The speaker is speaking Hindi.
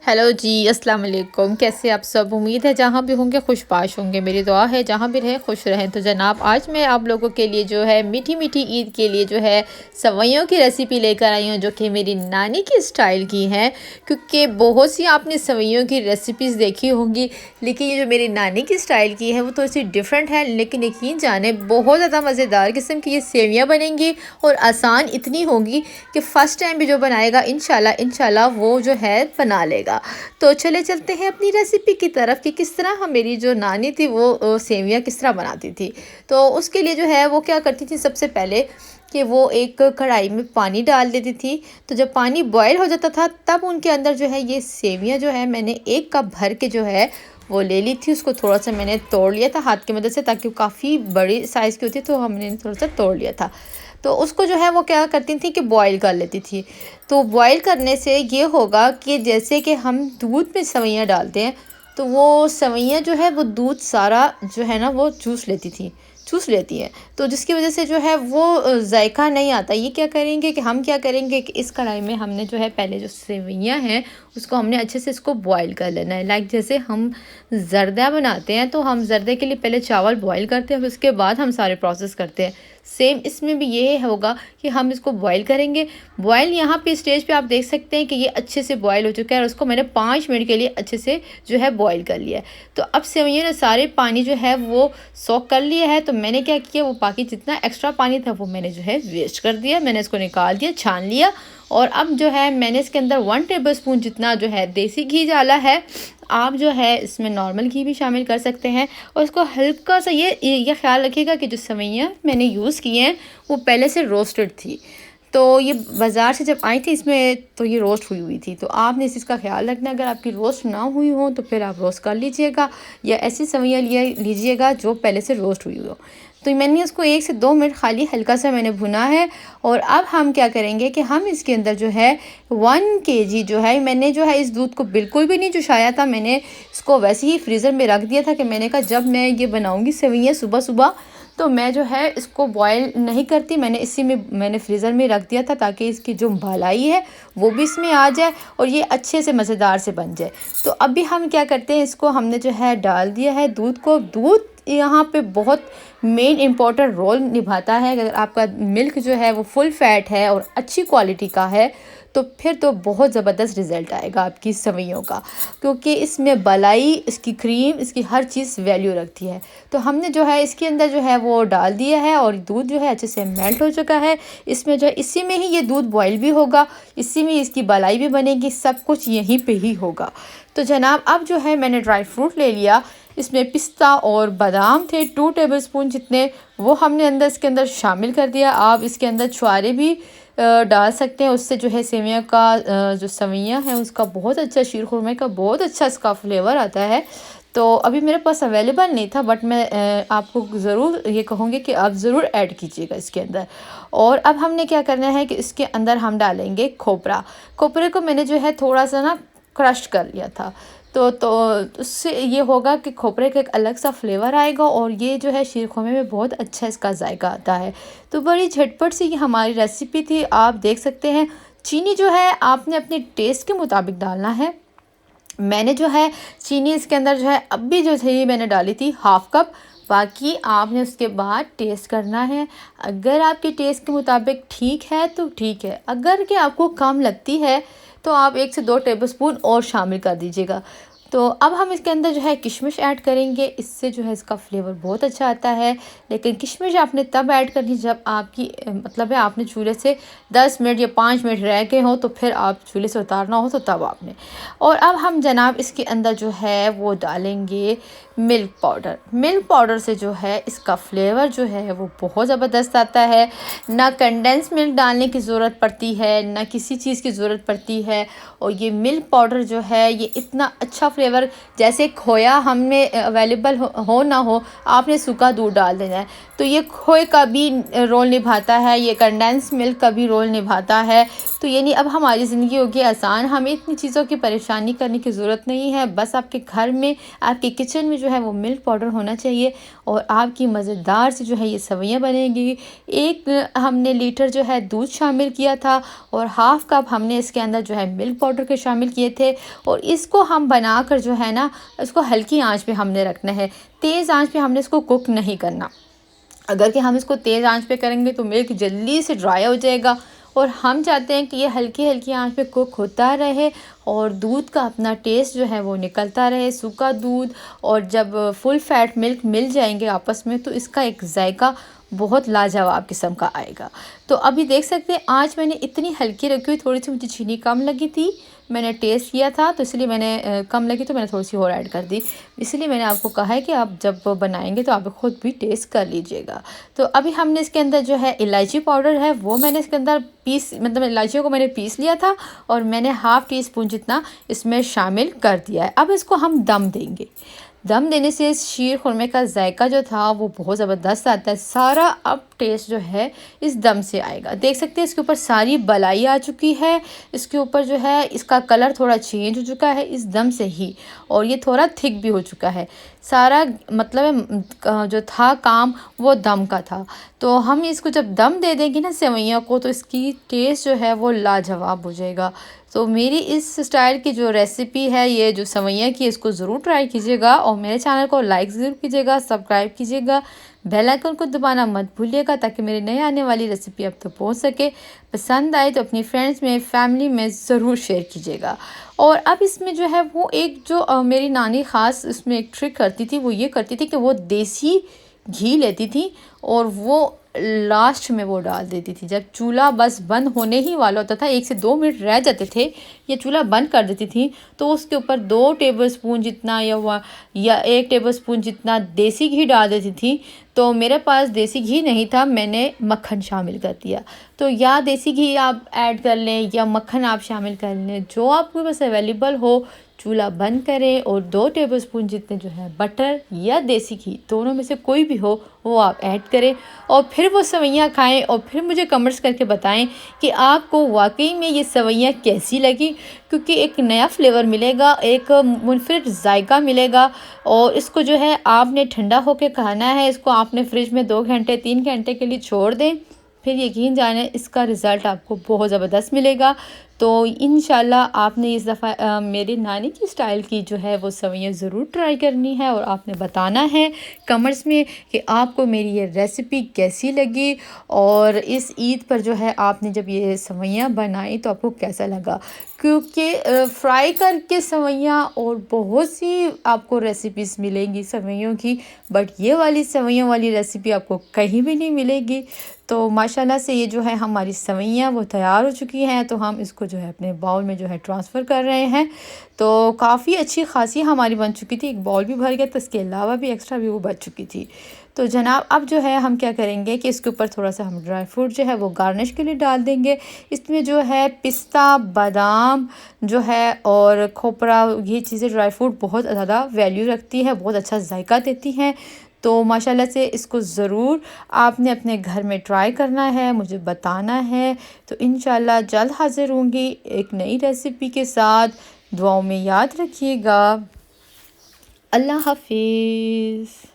हेलो जी, अस्सलाम वालेकुम। कैसे आप सब? उम्मीद है जहाँ भी होंगे खुशबाश होंगे। मेरी दुआ है जहाँ भी रहें खुश रहें। तो जनाब, आज मैं आप लोगों के लिए जो है मीठी मीठी ईद के लिए जो है सवैयों की रेसिपी लेकर आई हूँ, जो कि मेरी नानी की स्टाइल की है। क्योंकि बहुत सी आपने सवैयों की रेसिपीज़ देखी होंगी, लेकिन ये जो मेरी नानी की स्टाइल की है वो थोड़ी सी डिफरेंट है। लेकिन यकीन जाने बहुत ज़्यादा मज़ेदार किस्म की ये सेवियाँ बनेंगी और आसान इतनी होंगी कि फ़र्स्ट टाइम भी जो बनाएगा इंशाल्लाह इंशाल्लाह वो जो है बना लेगा। तो चले चलते हैं अपनी रेसिपी की तरफ कि किस तरह हम मेरी जो नानी थी वो सेवियाँ किस तरह बनाती थी। तो उसके लिए जो है वो क्या करती थी, सबसे पहले कि वो एक कढ़ाई में पानी डाल देती थी। तो जब पानी बॉयल हो जाता था तब उनके अंदर जो है ये सेवियाँ जो है मैंने 1 कप भर के जो है वो ले ली थी। उसको थोड़ा सा मैंने तोड़ लिया था हाथ की मदद से, ताकि वो काफ़ी बड़ी साइज़ की होती है, तो हमने थोड़ा सा तोड़ लिया था। तो उसको जो है वो क्या करती थी कि बॉईल कर लेती थी। तो बॉईल करने से ये होगा कि जैसे कि हम दूध में सेवइयाँ डालते हैं, तो वो सेवइयाँ जो है वो दूध सारा जो है ना वो चूस लेती हैं। तो जिसकी वजह से जो है वो जायका नहीं आता। ये क्या करेंगे कि हम क्या करेंगे कि इस कढ़ाई में हमने जो है पहले जो सेवइयाँ हैं उसको हमने अच्छे से इसको बॉईल कर लेना है। लाइक जैसे हम ज़र्दा बनाते हैं, तो हम ज़र्दे के लिए पहले चावल बॉईल करते हैं, फिर उसके बाद हम सारे प्रोसेस करते हैं। सेम इसमें भी ये होगा कि हम इसको बॉईल करेंगे। बॉईल यहाँ पे स्टेज पे आप देख सकते हैं कि ये अच्छे से बॉईल हो चुका है, और उसको मैंने 5 मिनट के लिए अच्छे से जो है बॉईल कर लिया है। तो अब सेवइयों ने सारे पानी जो है वो सोख कर लिया है। तो मैंने क्या किया, वो बाकी जितना एक्स्ट्रा पानी था वो मैंने जो है वेस्ट कर दिया। मैंने इसको निकाल दिया, छान लिया। और अब जो है मैंने इसके अंदर 1 टेबलस्पून जितना जो है देसी घी डाला है। आप जो है इसमें नॉर्मल घी भी शामिल कर सकते हैं। और इसको हल्का सा ये ख्याल रखिएगा कि जो सेवइयाँ मैंने यूज़ की हैं वो पहले से रोस्टेड थी। तो ये बाज़ार से जब आई थी इसमें तो ये रोस्ट हुई हुई थी। तो आपने इस चीज़ का ख्याल रखना, अगर आपकी रोस्ट ना हुई हो तो फिर आप रोस्ट कर लीजिएगा, या ऐसी सेवइयाँ लीजिएगा जो पहले से रोस्ट हुई हो। तो मैंने उसको 1 से 2 मिनट खाली हल्का सा मैंने भुना है। और अब हम क्या करेंगे कि हम इसके अंदर जो है 1 केजी जो है, मैंने जो है इस दूध को बिल्कुल भी नहीं जुशाया था। मैंने इसको वैसे ही फ्रीज़र में रख दिया था कि मैंने कहा जब मैं ये बनाऊँगी सेवइयाँ सुबह सुबह तो मैं जो है इसको बॉयल नहीं करती। मैंने इसी में मैंने फ्रीज़र में रख दिया था, ताकि इसकी जो मलाई है वो भी इसमें आ जाए और ये अच्छे से मज़ेदार से बन जाए। तो अभी हम क्या करते हैं, इसको हमने जो है डाल दिया है दूध को। दूध यहाँ पे बहुत मेन इम्पोर्टेंट रोल निभाता है। अगर आपका मिल्क जो है वो फुल फैट है और अच्छी क्वालिटी का है तो फिर तो बहुत ज़बरदस्त रिज़ल्ट आएगा आपकी सेवइयों का, क्योंकि इसमें मलाई, इसकी क्रीम, इसकी हर चीज़ वैल्यू रखती है। तो हमने जो है इसके अंदर जो है वो डाल दिया है और दूध जो है अच्छे से मेल्ट हो चुका है। इसमें जो है इसी में ही ये दूध बॉयल भी होगा, इसी में इसकी मलाई भी बनेगी, सब कुछ यहीं पे ही होगा। तो जनाब, अब जो है मैंने ड्राई फ्रूट ले लिया। इसमें पिस्ता और बादाम थे 2 टेबलस्पून जितने, वो हमने इसके अंदर शामिल कर दिया। आप इसके अंदर छुआरे भी डाल सकते हैं, उससे जो है सेवइयाँ का जो सेवइयाँ हैं उसका बहुत अच्छा, शीर खुरमे का बहुत अच्छा इसका फ्लेवर आता है। तो अभी मेरे पास अवेलेबल नहीं था, बट मैं आपको ज़रूर ये कहूँगी कि आप ज़रूर ऐड कीजिएगा इसके अंदर। और अब हमने क्या करना है कि इसके अंदर हम डालेंगे खोपरा। खोपरे को मैंने जो है थोड़ा सा ना क्रश कर लिया था। तो उससे ये होगा कि खोपरे का एक अलग सा फ्लेवर आएगा, और ये जो है शीर खुरमे में बहुत अच्छा इसका जायका आता है। तो बड़ी झटपट सी ये हमारी रेसिपी थी, आप देख सकते हैं। चीनी जो है आपने अपने टेस्ट के मुताबिक डालना है। मैंने जो है चीनी इसके अंदर जो है अभी जो थी मैंने डाली थी 1/2 कप। बाकी आपने उसके बाद टेस्ट करना है। अगर आपके टेस्ट के मुताबिक ठीक है तो ठीक है, अगर कि आपको कम लगती है तो आप 1 से 2 टेबलस्पून और शामिल कर दीजिएगा। तो अब हम इसके अंदर जो है किशमिश ऐड करेंगे, इससे जो है इसका फ्लेवर बहुत अच्छा आता है। लेकिन किशमिश आपने तब ऐड करनी जब आपकी मतलब है आपने चूल्हे से 10 मिनट या 5 मिनट रह गए हो, तो फिर आप चूल्हे से उतारना हो तो तब आपने। और अब हम जनाब इसके अंदर जो है वो डालेंगे मिल्क पाउडर। मिल्क पाउडर से जो है इसका फ्लेवर जो है वो बहुत ज़बरदस्त आता है। ना कंडेंस मिल्क डालने की ज़रूरत पड़ती है, ना किसी चीज़ की ज़रूरत पड़ती है। और ये मिल्क पाउडर जो है ये इतना अच्छा फ्लेवर, जैसे खोया हमें अवेलेबल हो ना हो, आपने सूखा दूध डाल देना है। तो ये खोए का भी रोल निभाता है, ये कंडेंस मिल्क का भी रोल निभाता है। तो यानी अब हमारी ज़िंदगी होगी आसान, हमें इतनी चीज़ों की परेशानी करने की ज़रूरत नहीं है। बस आपके घर में, आपके किचन में जो है वो मिल्क पाउडर होना चाहिए और आपकी मज़ेदार सी जो है ये सेवइयाँ बनेंगी। 1 हमने लीटर जो है दूध शामिल किया था और हाफ़ कप हमने इसके अंदर जो है मिल्क पाउडर के शामिल किए थे और इसको हम बनाकर जो है ना, इसको हल्की आंच पे हमने रखना है, तेज़ आंच पे हमने इसको कुक नहीं करना। अगर कि हम इसको तेज़ आंच पे करेंगे तो मिल्क जल्दी से ड्राई हो जाएगा और हम चाहते हैं कि ये हल्की हल्की आंच पे कुक होता रहे और दूध का अपना टेस्ट जो है वो निकलता रहे, सूखा दूध। और जब फुल फैट मिल्क मिल जाएंगे आपस में तो इसका एक जायका बहुत लाजवाब किस्म का आएगा। तो अभी देख सकते हैं आँच मैंने इतनी हल्की रखी हुई, थोड़ी सी मुझे चीनी कम लगी थी, मैंने टेस्ट किया था तो इसलिए मैंने कम लगी तो मैंने थोड़ी सी और ऐड कर दी। इसलिए मैंने आपको कहा है कि आप जब बनाएंगे तो आप खुद भी टेस्ट कर लीजिएगा। तो अभी हमने इसके अंदर जो है इलायची पाउडर है वो मैंने इसके अंदर मतलब इलायचियों को मैंने पीस लिया था और मैंने हाफ़ टी स्पून जितना इसमें शामिल कर दिया है। अब इसको हम दम देंगे। दम देने से इस शीर खुरमे का जायका जो था वो बहुत ज़बरदस्त आता है। सारा अब टेस्ट जो है इस दम से आएगा। देख सकते हैं इसके ऊपर सारी बलाई आ चुकी है, इसके ऊपर जो है इसका कलर थोड़ा चेंज हो चुका है इस दम से ही, और ये थोड़ा थिक भी हो चुका है। सारा मतलब जो था काम वो दम का था। तो हम इसको जब दम दे देंगे ना सेवइयों को तो इसकी टेस्ट जो है वो लाजवाब हो जाएगा। तो मेरी इस स्टाइल की जो रेसिपी है, ये जो सेवइयाँ की, इसको ज़रूर ट्राई कीजिएगा और मेरे चैनल को लाइक ज़रूर कीजिएगा, सब्सक्राइब कीजिएगा, बेल आइकन को दबाना मत भूलिएगा ताकि मेरी नई आने वाली रेसिपी आप तक पहुंच सके। पसंद आए तो अपनी फ्रेंड्स में, फैमिली में ज़रूर शेयर कीजिएगा। और अब इसमें जो है वो एक जो मेरी नानी ख़ास इसमें एक ट्रिक करती थी, वो ये करती थी कि वो देसी घी लेती थी और वो लास्ट में वो डाल देती थी। जब चूल्हा बस बंद होने ही वाला होता था, 1 से 2 मिनट रह जाते थे, ये चूल्हा बंद कर देती थी तो उसके ऊपर 2 टेबलस्पून जितना या 1 टेबलस्पून जितना देसी घी डाल देती थी। तो मेरे पास देसी घी नहीं था, मैंने मक्खन शामिल कर दिया। तो या देसी घी आप ऐड कर लें या मक्खन आप शामिल कर लें, जो आपके पास अवेलेबल हो। चूल्हा बंद करें और 2 टेबलस्पून जितने जो है बटर या देसी घी, दोनों में से कोई भी हो वो आप ऐड करें और फिर वो सेवइयाँ खाएं और फिर मुझे कमेंट्स करके बताएं कि आपको वाकई में ये सेवइयाँ कैसी लगी, क्योंकि एक नया फ्लेवर मिलेगा, एक मुनफरिद जायका मिलेगा। और इसको जो है आपने ठंडा होकर खाना है, इसको आपने फ्रिज में 2 घंटे 3 घंटे के लिए छोड़ दें, फिर यकीन जाने इसका रिज़ल्ट आपको बहुत ज़बरदस्त मिलेगा। तो इंशाल्लाह आपने इस दफ़ा मेरी नानी की स्टाइल की जो है वो सेवइयाँ ज़रूर ट्राई करनी है और आपने बताना है कमेंट्स में कि आपको मेरी ये रेसिपी कैसी लगी और इस ईद पर जो है आपने जब ये सेवइयाँ बनाई तो आपको कैसा लगा। क्योंकि फ्राई करके सेवइयाँ और बहुत सी आपको रेसिपीज़ मिलेंगी सेवइयों की, बट ये वाली सेवइयों वाली रेसिपी आपको कहीं भी नहीं मिलेगी। तो माशाल्लाह से ये जो है हमारी सेवइयाँ वो तैयार हो चुकी हैं, तो हम इसको जो है अपने बाउल में जो है ट्रांसफ़र कर रहे हैं। तो काफ़ी अच्छी खासी हमारी बन चुकी थी, एक बाउल भी भर गया, तो इसके अलावा भी एक्स्ट्रा भी वो बच चुकी थी। तो जनाब अब जो है हम क्या करेंगे कि इसके ऊपर थोड़ा सा हम ड्राई फ्रूट जो है वो गार्निश के लिए डाल देंगे। इसमें जो है पिस्ता, बादाम जो है और खोपरा, ये चीज़ें ड्राई फ्रूट बहुत ज़्यादा वैल्यू रखती है, बहुत अच्छा जायका देती हैं। तो माशाल्लाह से इसको ज़रूर आपने अपने घर में ट्राई करना है, मुझे बताना है। तो इंशाल्लाह जल्द हाज़िर होंगी एक नई रेसिपी के साथ। दुआओं में याद रखिएगा। अल्लाह हाफ़िज़।